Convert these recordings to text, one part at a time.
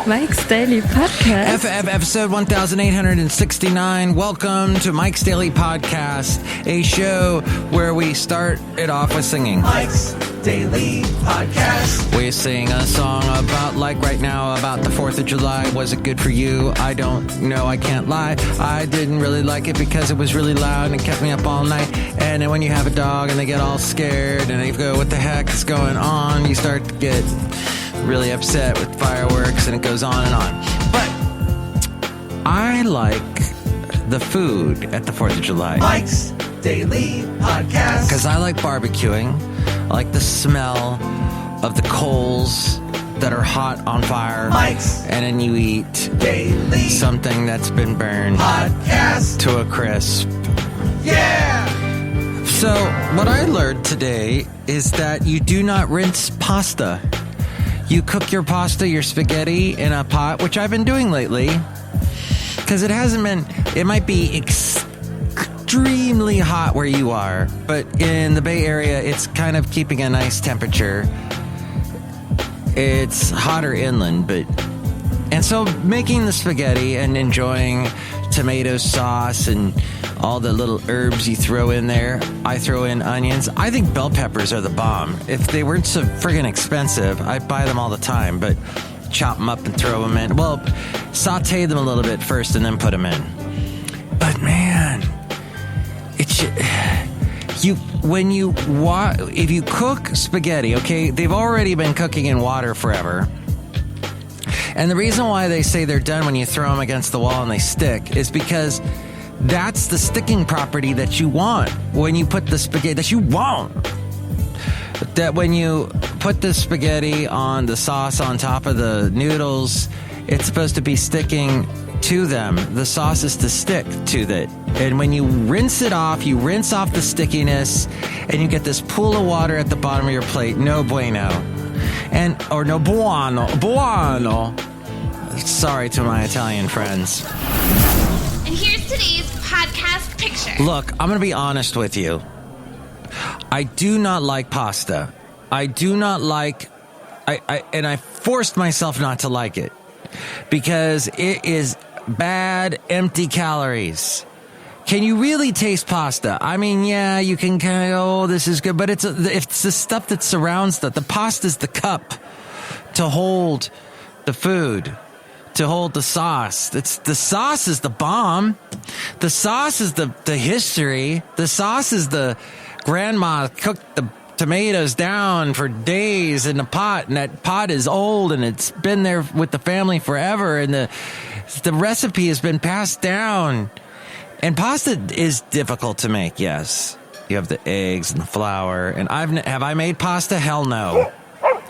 Mike's Daily Podcast. Episode 1869. Welcome to Mike's Daily Podcast, a show where we start it off with singing. Mike's Daily Podcast. We sing a song about, like right now, about the 4th of July. Was it good for you? I don't know. I can't lie. I didn't really like it because it was really loud and it kept me up all night. And then when you have a dog and they get all scared and they go, what the heck is going on? You start to get really upset with fireworks and it goes on and on. But I like the food at the 4th of July. Mike's Daily Podcast. Because I like barbecuing. I like the smell of the coals that are hot on fire. Mike's and then you eat Daily something that's been burned Podcast to a crisp. Yeah! So what I learned today is that you do not rinse pasta. You cook your pasta, your spaghetti in a pot, which I've been doing lately, because it might be extremely hot where you are, but in the Bay Area, it's kind of keeping a nice temperature. It's hotter inland, and so making the spaghetti and enjoying tomato sauce and all the little herbs you throw in there. I throw in onions. I think bell peppers are the bomb. If they weren't so friggin' expensive, I'd buy them all the time, but chop them up and throw them in. Well, saute them a little bit first and then put them in. But man, if you cook spaghetti, okay, they've already been cooking in water forever. And the reason why they say they're done when you throw them against the wall and they stick is because that's the sticking property that you want when you put the spaghetti, that when you put the spaghetti on the sauce on top of the noodles, it's supposed to be sticking to them. The sauce is to stick to it. And when you rinse it off, you rinse off the stickiness and you get this pool of water at the bottom of your plate. No bueno. Or no buono. Sorry to my Italian friends. And here's today's podcast picture. Look, I'm going to be honest with you. I do not like pasta. I do not like... I forced myself not to like it. Because it is bad, empty calories. Can you really taste pasta? I mean, yeah, you can kind of go, oh, this is good. But it's the stuff that surrounds the pasta's the cup to hold the food. To hold the sauce. The sauce is the bomb. The sauce is the history. The sauce is the grandma cooked the tomatoes down for days in a pot, and that pot is old and it's been there with the family forever, and the recipe has been passed down. And pasta is difficult to make, yes. You have the eggs and the flour, and have I made pasta? Hell no.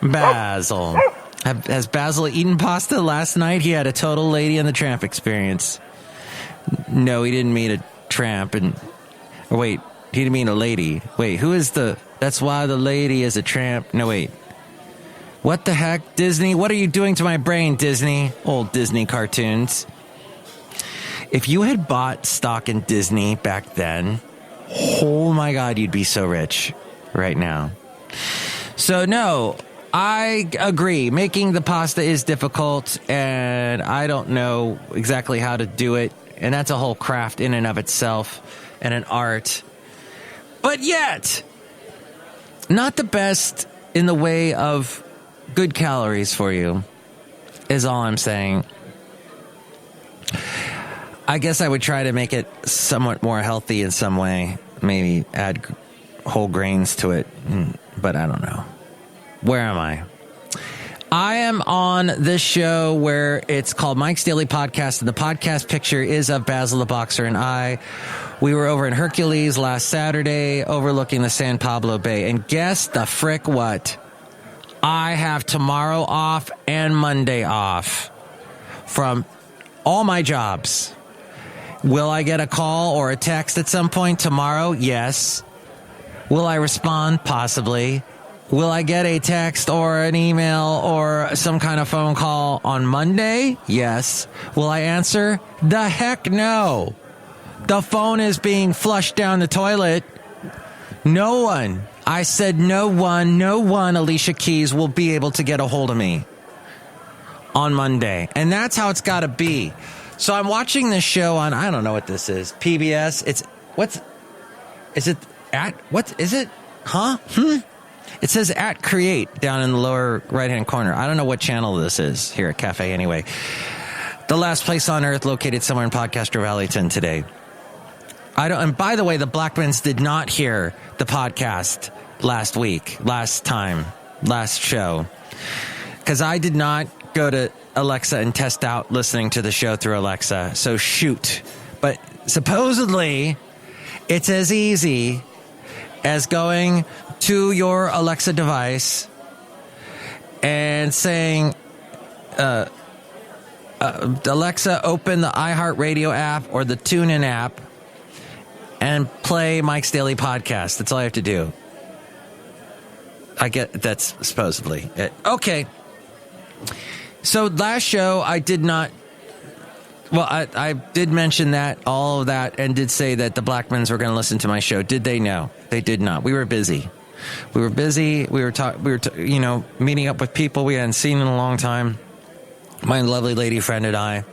Basil. Has Basil eaten pasta last night? He had a total Lady and the Tramp experience. No, he didn't mean a tramp. He didn't mean a lady. Wait, that's why the lady is a tramp. No, wait. What the heck, Disney? What are you doing to my brain, Disney? Old Disney cartoons. If you had bought stock in Disney back then, oh my God, you'd be so rich right now. So no, I agree. Making the pasta is difficult, and I don't know exactly how to do it. And that's a whole craft in and of itself, and an art. But yet, not the best in the way of good calories for you, is all I'm saying. I guess I would try to make it somewhat more healthy in some way. Maybe add whole grains to it, but I don't know. Where am I? I am on this show where it's called Mike's Daily Podcast, and the podcast picture is of Basil the Boxer and I. We were over in Hercules last Saturday, overlooking the San Pablo Bay, and guess the frick what? I have tomorrow off and Monday off from all my jobs. Will I get a call or a text at some point tomorrow? Yes. Will I respond? Possibly. Will I get a text or an email or some kind of phone call on Monday? Yes. Will I answer? The heck no. The phone is being flushed down the toilet. No one. I said no one, Alicia Keys will be able to get a hold of me on Monday. And that's how it's got to be. So I'm watching this show on, I don't know what this is, PBS. It says at Create down in the lower right-hand corner. I don't know what channel this is here at Cafe anyway. The last place on earth located somewhere in Podcaster Valleyton today. And by the way, the Blackmans did not hear the podcast last show. Because I did not go to Alexa and test out listening to the show through Alexa. So shoot. But supposedly, it's as easy as going to your Alexa device and saying, Alexa, open the iHeartRadio app or the TuneIn app and play Mike's Daily Podcast. That's all I have to do. I get that's supposedly it. Okay. So last show, I did not. Well, I did mention that, all of that, and did say that the Blackmans were going to listen to my show. Did they? No, they did not. We were busy. We were meeting up with people we hadn't seen in a long time. My lovely lady friend and I.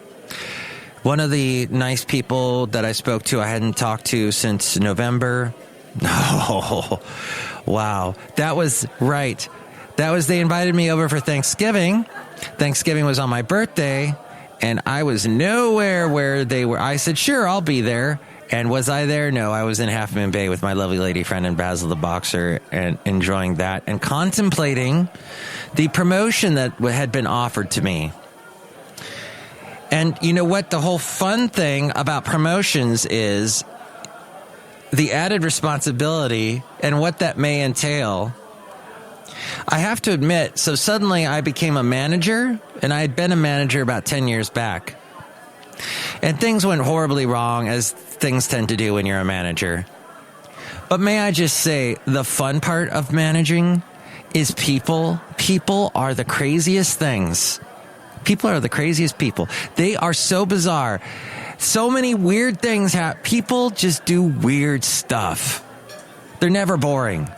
One of the nice people that I spoke to, I hadn't talked to since November. Oh, wow. That was right. They invited me over for Thanksgiving. Thanksgiving was on my birthday, and I was nowhere where they were. I said, sure, I'll be there. And was I there? No, I was in Half Moon Bay with my lovely lady friend and Basil the Boxer, and enjoying that and contemplating the promotion that had been offered to me. And you know what? The whole fun thing about promotions is the added responsibility and what that may entail. I have to admit, so suddenly I became a manager, and I had been a manager about 10 years back. And things went horribly wrong, as things tend to do when you're a manager. But may I just say, the fun part of managing is people. People are the craziest things. People are the craziest people. They are so bizarre. So many weird things happen. People just do weird stuff. They're never boring.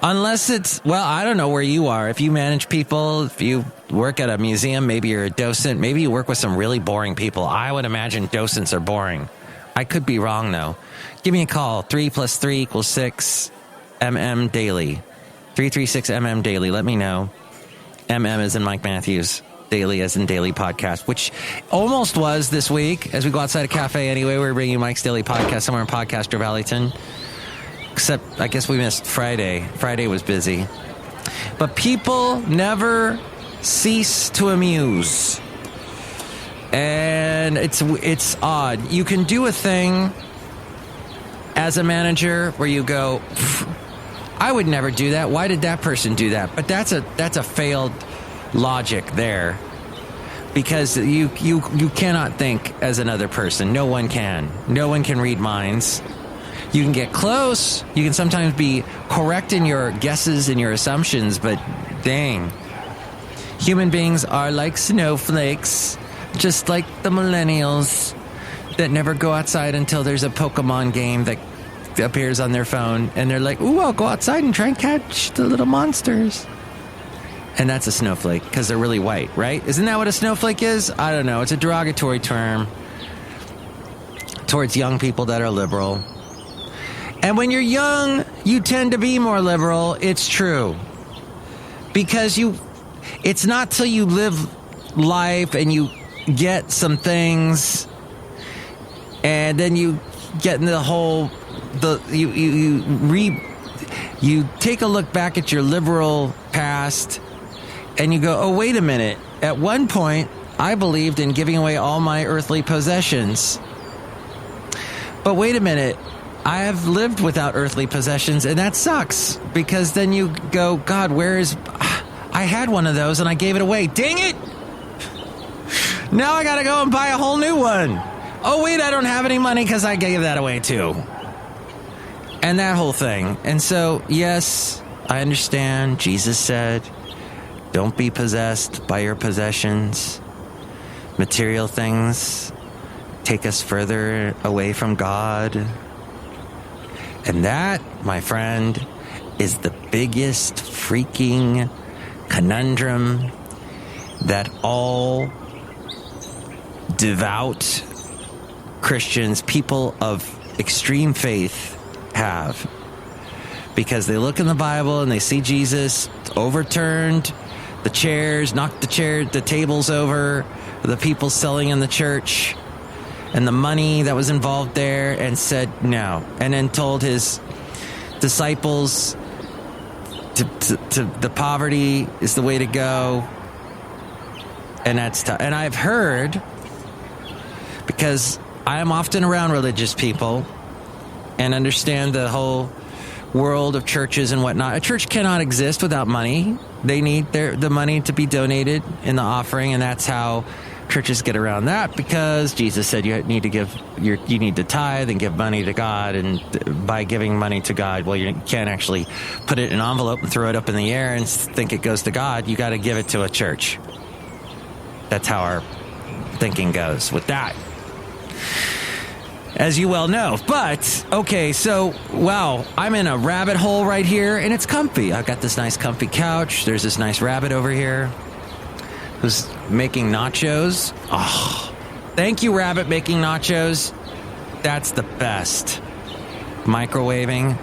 Unless it's, well, I don't know where you are. If you manage people, if you work at a museum, maybe you're a docent, maybe you work with some really boring people. I would imagine docents are boring. I could be wrong, though. Give me a call. 3 + 3 = 6 MM Daily. 336 Daily. Let me know. MM as in Mike Matthews. Daily as in Daily Podcast, which almost was this week. As we go outside a cafe anyway, we're bringing Mike's Daily Podcast somewhere in Podcaster Valleyton. Except, I guess we missed Friday. Friday was busy. But people never cease to amuse. And it's odd. You can do a thing as a manager where you go, I would never do that. Why did that person do that? But that's a failed logic there. Because you cannot think as another person. No one can. No one can read minds. You can get close. You can sometimes be correct in your guesses and your assumptions, but dang. Human beings are like snowflakes, just like the millennials that never go outside until there's a Pokemon game that appears on their phone, and they're like, ooh, I'll go outside and try and catch the little monsters. And that's a snowflake, because they're really white, right? Isn't that what a snowflake is? I don't know. It's a derogatory term towards young people that are liberal. And when you're young, you tend to be more liberal. It's true. Because it's not till you live life and you get some things, and then you get in the whole, you take a look back at your liberal past, and you go, oh, wait a minute. At one point, I believed in giving away all my earthly possessions. But wait a minute. I have lived without earthly possessions, and that sucks. Because then you go, God, I had one of those, and I gave it away. Dang it! Now I gotta go and buy a whole new one. Oh, wait, I don't have any money because I gave that away, too. And that whole thing. And so, yes, I understand. Jesus said, don't be possessed by your possessions. Material things take us further away from God. And that, my friend, is the biggest freaking conundrum that all devout Christians, people of extreme faith, have. Because they look in the Bible and they see Jesus overturned the chairs, knocked the tables over, the people selling in the church, and the money that was involved there, and said no. And then told his disciples to the poverty is the way to go. And that's tough. And I've heard, because I am often around religious people and understand the whole world of churches and whatnot. A church cannot exist without money. They need the money to be donated in the offering, and that's how churches get around that, because Jesus said you need to tithe and give money to God, and by giving money to God, well, you can't actually put it in an envelope and throw it up in the air and think it goes to God. You got to give it to a church. That's how our thinking goes with that, as you well know. But, okay, so, wow, I'm in a rabbit hole right here, and it's comfy. I've got this nice comfy couch. There's this nice rabbit over here who's making nachos. Oh, thank you, rabbit, making nachos. That's the best. Microwaving.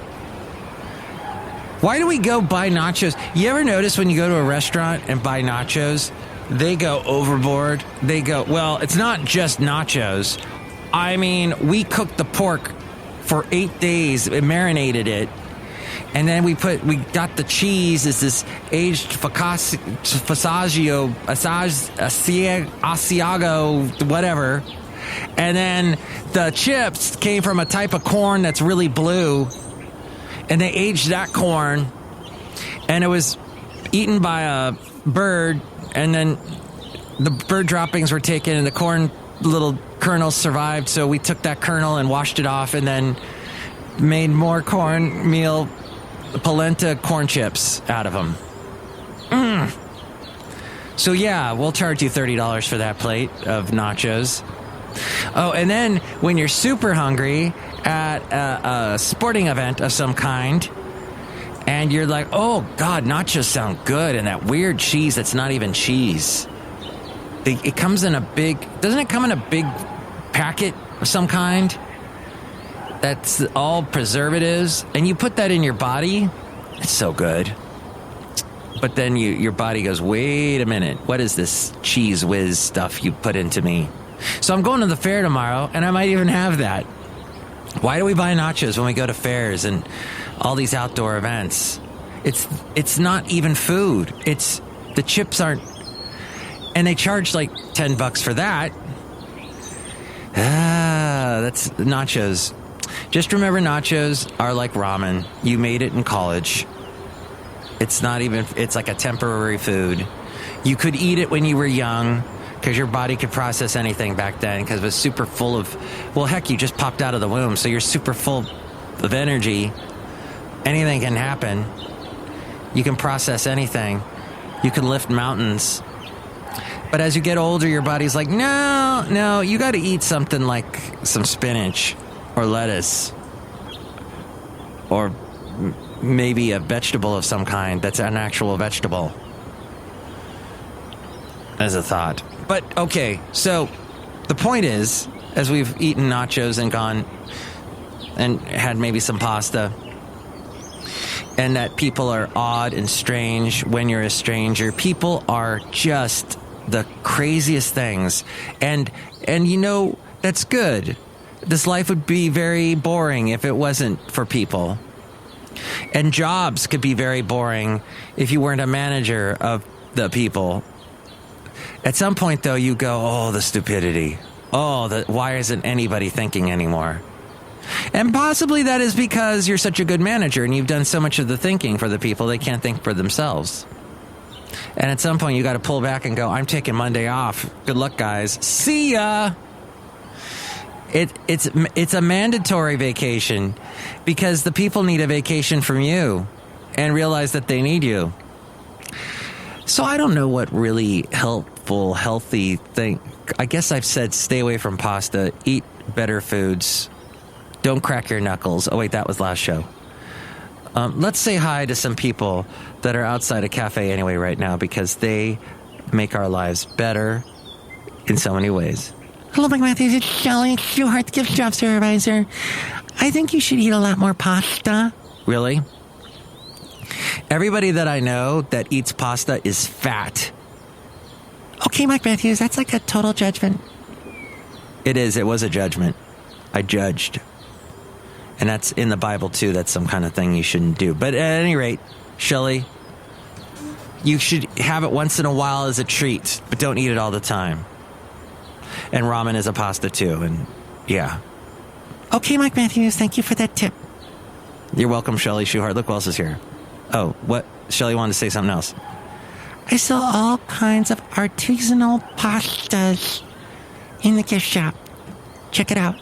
Why do we go buy nachos? You ever notice when you go to a restaurant and buy nachos, they go overboard? They go, well, it's not just nachos. I mean, we cooked the pork for 8 days and marinated it. And then we got the cheese as this aged Asiago, whatever. And then the chips came from a type of corn that's really blue. And they aged that corn. And it was eaten by a bird. And then the bird droppings were taken and the corn little kernels survived. So we took that kernel and washed it off and then made more cornmeal polenta corn chips out of them. So yeah, we'll charge you $30 for that plate of nachos. Oh, and then when you're super hungry at a sporting event of some kind, and you're like, oh God, nachos sound good, and that weird cheese that's not even cheese. It comes in doesn't it come in a big packet of some kind? That's all preservatives, and you put that in your body. It's so good. But then your body goes, wait a minute, what is this cheese whiz stuff you put into me? So I'm going to the fair tomorrow, and I might even have that. Why do we buy nachos when we go to fairs and all these outdoor events? It's not even food. It's the chips aren't, and they charge like $10 for that. That's nachos. Just remember, nachos are like ramen. You made it in college. It's like a temporary food. You could eat it when you were young because your body could process anything back then because it was super full of, well, heck, you just popped out of the womb, so you're super full of energy. Anything can happen. You can process anything. You can lift mountains. But as you get older, your body's like, no, you got to eat something like some spinach or lettuce or maybe a vegetable of some kind that's an actual vegetable. As a thought. But, okay, so the point is, as we've eaten nachos and gone and had maybe some pasta, and that people are odd and strange when you're a stranger, people are just the craziest things. And you know, that's good. This life would be very boring if it wasn't for people. And jobs could be very boring if you weren't a manager of the people. At some point, though, you go, oh, the stupidity. Oh, why isn't anybody thinking anymore? And possibly that is because you're such a good manager and you've done so much of the thinking for the people, they can't think for themselves. And at some point, you got to pull back and go, I'm taking Monday off. Good luck, guys. See ya! It's a mandatory vacation because the people need a vacation from you and realize that they need you. So I don't know what really helpful, healthy thing. I guess I've said stay away from pasta, eat better foods, don't crack your knuckles. Oh, wait, that was last show. Let's say hi to some people that are outside a cafe anyway right now because they make our lives better in so many ways. Hello, Mike Matthews. It's Chely Shoehart, the gift shop supervisor. I think you should eat a lot more pasta. Really? Everybody that I know that eats pasta is fat. Okay, Mike Matthews, that's like a total judgment. It is. It was a judgment. I judged. And that's in the Bible, too. That's some kind of thing you shouldn't do. But at any rate, Chely, you should have it once in a while as a treat, but don't eat it all the time. And ramen is a pasta, too. And yeah. Okay, Mike Matthews, thank you for that tip. You're welcome, Chely Shoehart. Look who else is here. Oh, what? Chely wanted to say something else. I sell all kinds of artisanal pastas in the gift shop. Check it out.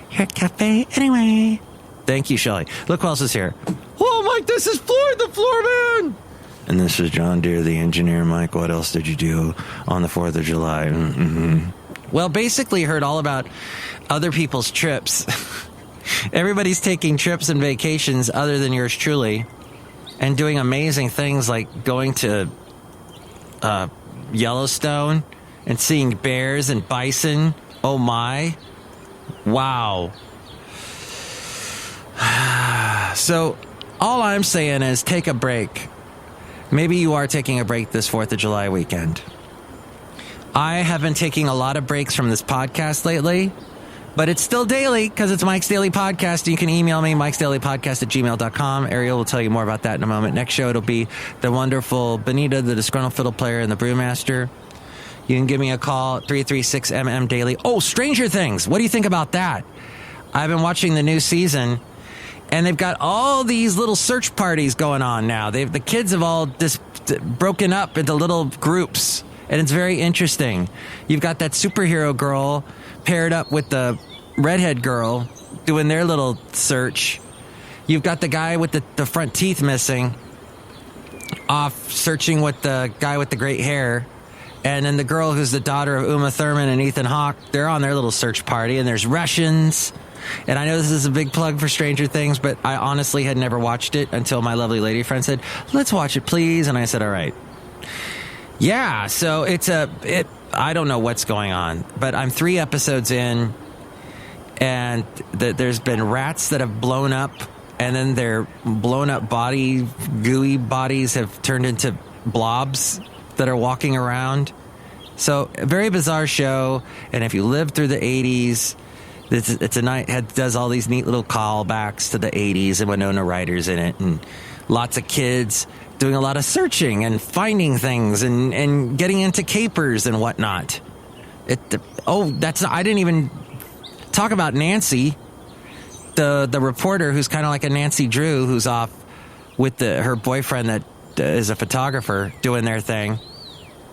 Here at Cafe Anyway. Thank you, Chely. Look who else is here. Oh, Mike, this is Floyd the Floorman. And this is John Deere, the engineer. Mike, what else did you do on the 4th of July? Mm-hmm. Well, basically heard all about other people's trips. Everybody's taking trips and vacations other than yours truly and doing amazing things like going to Yellowstone and seeing bears and bison. Oh, my. Wow. So all I'm saying is take a break. Maybe you are taking a break this 4th of July weekend. I have been taking a lot of breaks from this podcast lately, but it's still daily because it's Mike's Daily Podcast. You can email me, MikesDailyPodcast@gmail.com. Ariel will tell you more about that in a moment. Next show, it'll be the wonderful Benita, the Disgruntled Fiddle Player, and the Brewmaster. You can give me a call, 336-MM Daily. Oh, Stranger Things. What do you think about that? I've been watching the new season, and they've got all these little search parties going on now. The kids have all just broken up into little groups, and it's very interesting. You've got that superhero girl paired up with the redhead girl doing their little search. You've got the guy with the front teeth missing off searching with the guy with the great hair. And then the girl who's the daughter of Uma Thurman and Ethan Hawke, they're on their little search party. And there's Russians. And I know this is a big plug for Stranger Things, but I honestly had never watched it until my lovely lady friend said, let's watch it, please. And I said, all right. Yeah, so I don't know what's going on, but I'm 3 episodes in, and there's been rats that have blown up, and then their blown up gooey bodies have turned into blobs that are walking around. So a very bizarre show. And if you lived through the 80s, it's a night does all these neat little callbacks to the 80s and Winona Ryder's in it, and lots of kids doing a lot of searching and finding things and getting into capers and whatnot. I didn't even talk about Nancy, the reporter who's kind of like a Nancy Drew, who's off with her boyfriend that is a photographer doing their thing.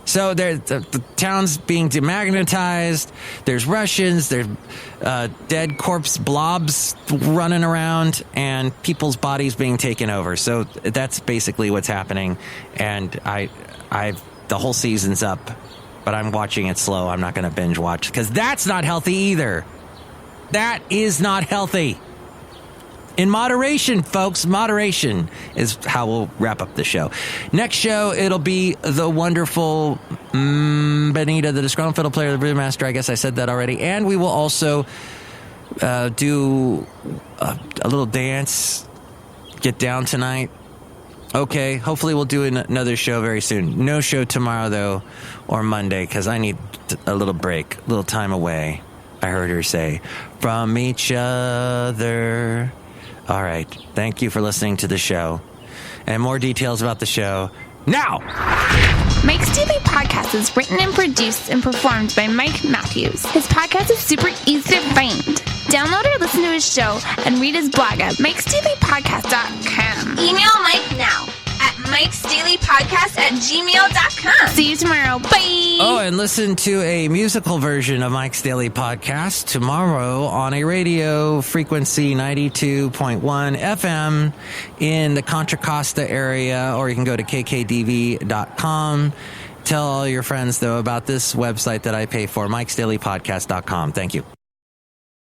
So the town's being demagnetized. There's Russians. There's dead corpse blobs running around, and people's bodies being taken over. So that's basically what's happening. And the whole season's up, but I'm watching it slow. I'm not going to binge watch because that's not healthy either. That is not healthy. In moderation, folks. Moderation is how we'll wrap up the show. Next show, it'll be the wonderful Benita, the Disgruntled Fiddle Player, the Brewmaster. I guess I said that already. And we will also do a little dance, get down tonight. Okay, hopefully we'll do another show very soon. No show tomorrow, though, or Monday, because I need a little break, a little time away, I heard her say, from each other. All right. Thank you for listening to the show. And more details about the show now. Mike's Daily Podcast is written and produced and performed by Mike Matthews. His podcast is super easy to find. Download or listen to his show and read his blog at MikesDailyPodcast.com. Email Mike now at MikesDailyPodcast@gmail.com. See you tomorrow. Bye. Oh, and listen to a musical version of Mike's Daily Podcast tomorrow on a radio frequency 92.1 FM in the Contra Costa area, or you can go to kkdv.com. Tell all your friends, though, about this website that I pay for, MikesDailyPodcast.com. Thank you.